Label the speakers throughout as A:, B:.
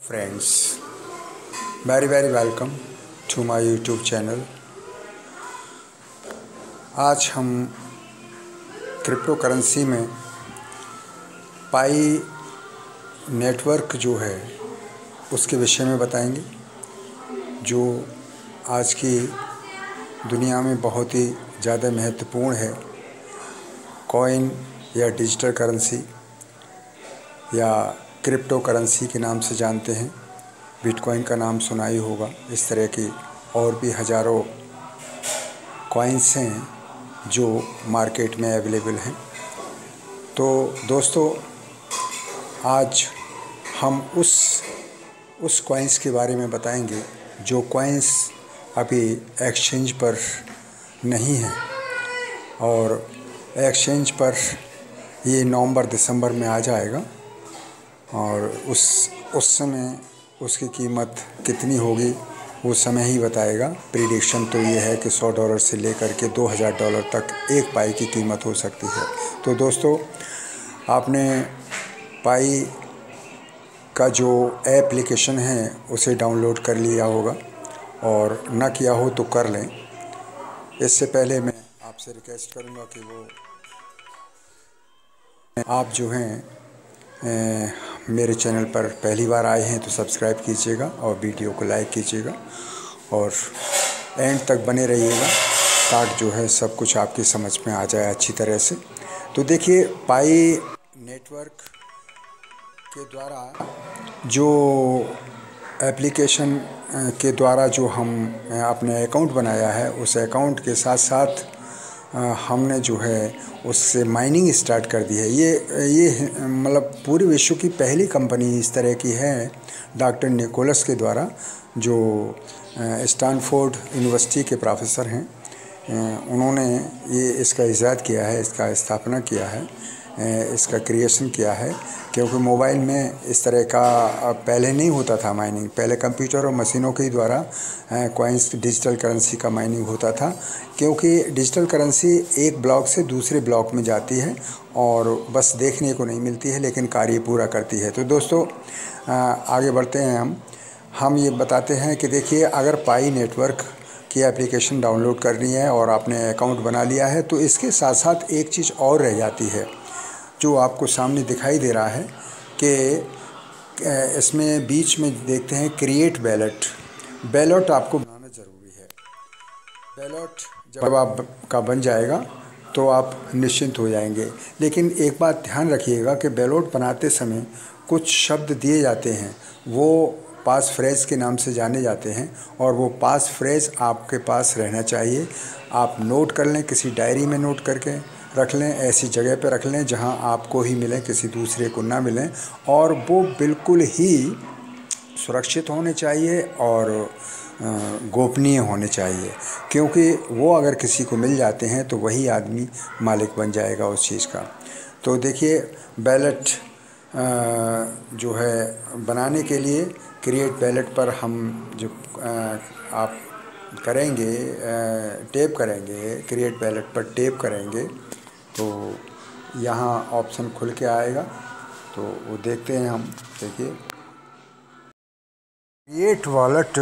A: Friends, very welcome to my YouTube channel। आज हम crypto currency में पाई नेटवर्क जो है उसके विषय में बताएंगे, जो आज की दुनिया में बहुत ही ज़्यादा महत्वपूर्ण है। कॉइन या डिजिटल करेंसी या क्रिप्टो करेंसी के नाम से जानते हैं। बिटकॉइन का नाम सुना ही होगा। इस तरह की और भी हज़ारों कॉइन्स हैं जो मार्केट में अवेलेबल हैं। तो दोस्तों, आज हम उस कॉइन्स के बारे में बताएंगे जो कॉइन्स अभी एक्सचेंज पर नहीं हैं, और एक्सचेंज पर ये नवंबर दिसंबर में आ जाएगा, और उस समय उसकी कीमत कितनी होगी वो समय ही बताएगा। प्रिडिक्शन तो ये है कि $100 से लेकर के $2000 तक एक पाई की कीमत हो सकती है। तो दोस्तों, आपने पाई का जो एप्लीकेशन है उसे डाउनलोड कर लिया होगा, और ना किया हो तो कर लें। इससे पहले मैं आपसे रिक्वेस्ट करूँगा कि वो आप जो हैं मेरे चैनल पर पहली बार आए हैं तो सब्सक्राइब कीजिएगा और वीडियो को लाइक कीजिएगा, और एंड तक बने रहिएगा ताकि जो है सब कुछ आपकी समझ में आ जाए अच्छी तरह से। तो देखिए, पाई नेटवर्क के द्वारा जो एप्लीकेशन के द्वारा जो हम अपने अकाउंट बनाया है, उस अकाउंट के साथ साथ हमने जो है उससे माइनिंग स्टार्ट कर दी है। ये मतलब पूरे विश्व की पहली कंपनी इस तरह की है, डॉक्टर निकोलस के द्वारा, जो स्टैनफोर्ड यूनिवर्सिटी के प्रोफेसर हैं। उन्होंने इसका इजाद किया है, इसका स्थापना किया है, इसका क्रिएशन किया है। क्योंकि मोबाइल में इस तरह का पहले नहीं होता था माइनिंग। पहले कंप्यूटर और मशीनों के द्वारा कॉइन्स डिजिटल करेंसी का माइनिंग होता था, क्योंकि डिजिटल करेंसी एक ब्लॉक से दूसरे ब्लॉक में जाती है और बस देखने को नहीं मिलती है, लेकिन कार्य पूरा करती है। तो दोस्तों, आगे बढ़ते हैं। हम ये बताते हैं कि देखिए, अगर पाई नेटवर्क की एप्लीकेशन डाउनलोड करनी है और आपने अकाउंट बना लिया है, तो इसके साथ साथ एक चीज़ और रह जाती है जो आपको सामने दिखाई दे रहा है कि इसमें बीच में देखते हैं क्रिएट बैलेट। बैलेट आपको बनाना ज़रूरी है। बैलेट जब आपका बन जाएगा तो आप निश्चिंत हो जाएंगे। लेकिन एक बात ध्यान रखिएगा कि बैलेट बनाते समय कुछ शब्द दिए जाते हैं, वो पास फ्रेज के नाम से जाने जाते हैं, और वो पास फ्रेज आपके पास रहना चाहिए। आप नोट कर लें, किसी डायरी में नोट करके रख लें, ऐसी जगह पर रख लें जहां आपको ही मिलें, किसी दूसरे को ना मिलें, और वो बिल्कुल ही सुरक्षित होने चाहिए और गोपनीय होने चाहिए। क्योंकि वो अगर किसी को मिल जाते हैं तो वही आदमी मालिक बन जाएगा उस चीज़ का। तो देखिए, बैलेट जो है बनाने के लिए क्रिएट बैलेट पर हम जो आप करेंगे, टैप करेंगे, क्रिएट बैलेट पर टैप करेंगे तो यहाँ ऑप्शन खुल के आएगा। तो वो देखते हैं हम। देखिए, क्रिएट वॉलेट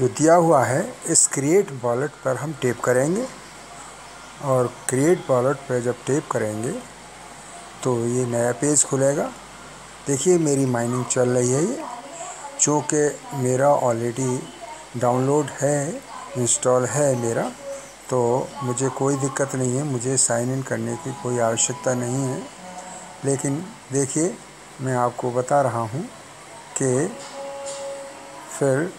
A: जो दिया हुआ है, इस क्रिएट वॉलेट पर हम टैप करेंगे, और क्रिएट वॉलेट पर जब टैप करेंगे तो ये नया पेज खुलेगा। देखिए, मेरी माइनिंग चल रही है, ये जो कि मेरा ऑलरेडी डाउनलोड है, इंस्टॉल है मेरा, तो मुझे कोई दिक्कत नहीं है, मुझे साइन इन करने की कोई आवश्यकता नहीं है। लेकिन देखिए, मैं आपको बता रहा हूँ कि फिर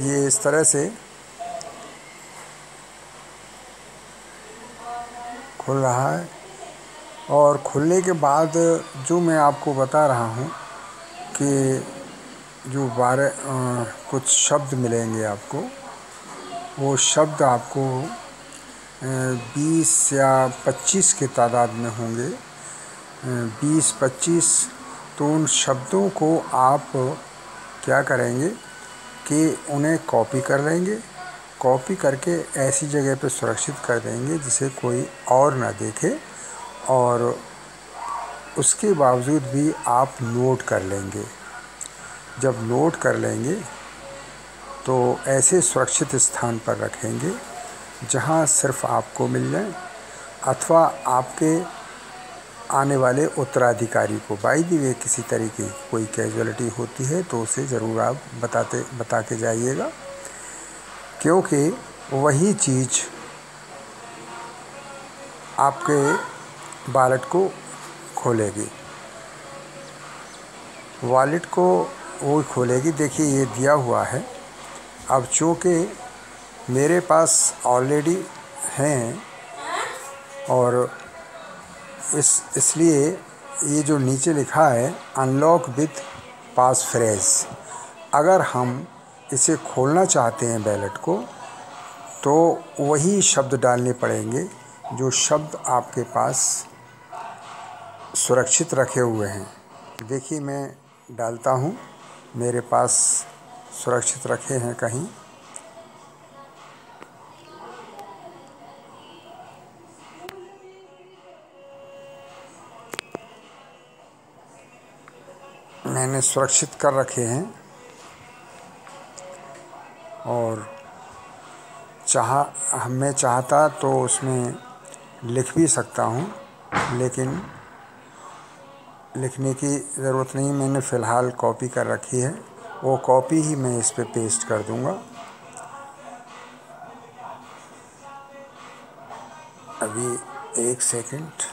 A: ये इस तरह से खुल रहा है, और खुलने के बाद जो मैं आपको बता रहा हूँ कि जो कुछ शब्द मिलेंगे आपको, वो शब्द आपको 20 या 25 की तादाद में होंगे, 20-25। तो उन शब्दों को आप क्या करेंगे कि उन्हें कॉपी कर लेंगे, कॉपी करके ऐसी जगह पे सुरक्षित कर देंगे जिसे कोई और ना देखे, और उसके बावजूद भी आप नोट कर लेंगे। जब नोट कर लेंगे तो ऐसे सुरक्षित स्थान पर रखेंगे जहां सिर्फ आपको मिल जाए अथवा आपके आने वाले उत्तराधिकारी को। बाई द वे किसी तरीके की कोई कैजुअलिटी होती है तो उसे ज़रूर आप बता के जाइएगा, क्योंकि वही चीज़ आपके वॉलेट को खोलेगी। वॉलेट को वो खोलेगी। देखिए ये दिया हुआ है। अब चूँकि मेरे पास ऑलरेडी हैं और इसलिए ये जो नीचे लिखा है अनलॉक विथ पास फ्रेज, अगर हम इसे खोलना चाहते हैं वॉलेट को तो वही शब्द डालने पड़ेंगे जो शब्द आपके पास सुरक्षित रखे हुए हैं। देखिए मैं डालता हूँ, मेरे पास सुरक्षित रखे हैं कहीं। मैंने सुरक्षित कर रखे हैं और मैं चाहता तो उसमें लिख भी सकता हूँ, लेकिन लिखने की ज़रूरत नहीं। मैंने फ़िलहाल कॉपी कर रखी है, वो कॉपी ही मैं इस पे पेस्ट कर दूँगा। अभी 1 सेकंड।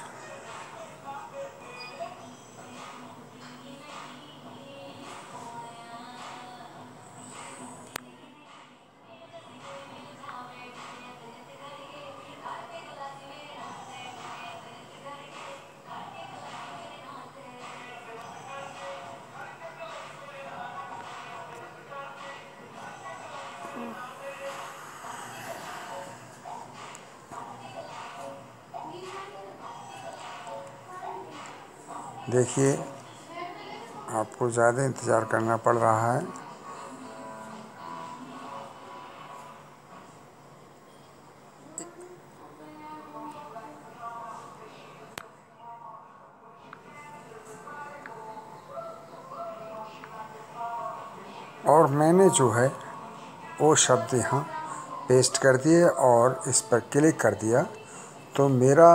A: देखिए आपको ज़्यादा इंतज़ार करना पड़ रहा है। और मैंने जो है वो शब्द यहाँ पेस्ट कर दिए और इस पर क्लिक कर दिया तो मेरा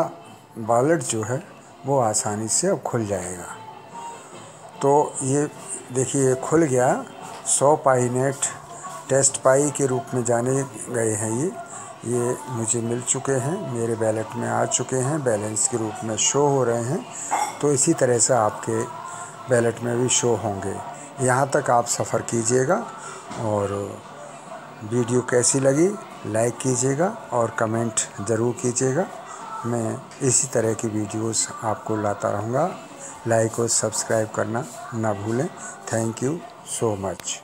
A: वॉलेट जो है वो आसानी से अब खुल जाएगा। तो ये देखिए खुल गया। 100 पाई नेट टेस्ट पाई के रूप में जाने गए हैं ये मुझे मिल चुके हैं, मेरे वॉलेट में आ चुके हैं, बैलेंस के रूप में शो हो रहे हैं। तो इसी तरह से आपके वॉलेट में भी शो होंगे। यहाँ तक आप सफ़र कीजिएगा और वीडियो कैसी लगी लाइक कीजिएगा और कमेंट ज़रूर कीजिएगा। मैं इसी तरह की वीडियोस आपको लाता रहूँगा। लाइक और सब्सक्राइब करना ना भूलें। Thank you so much.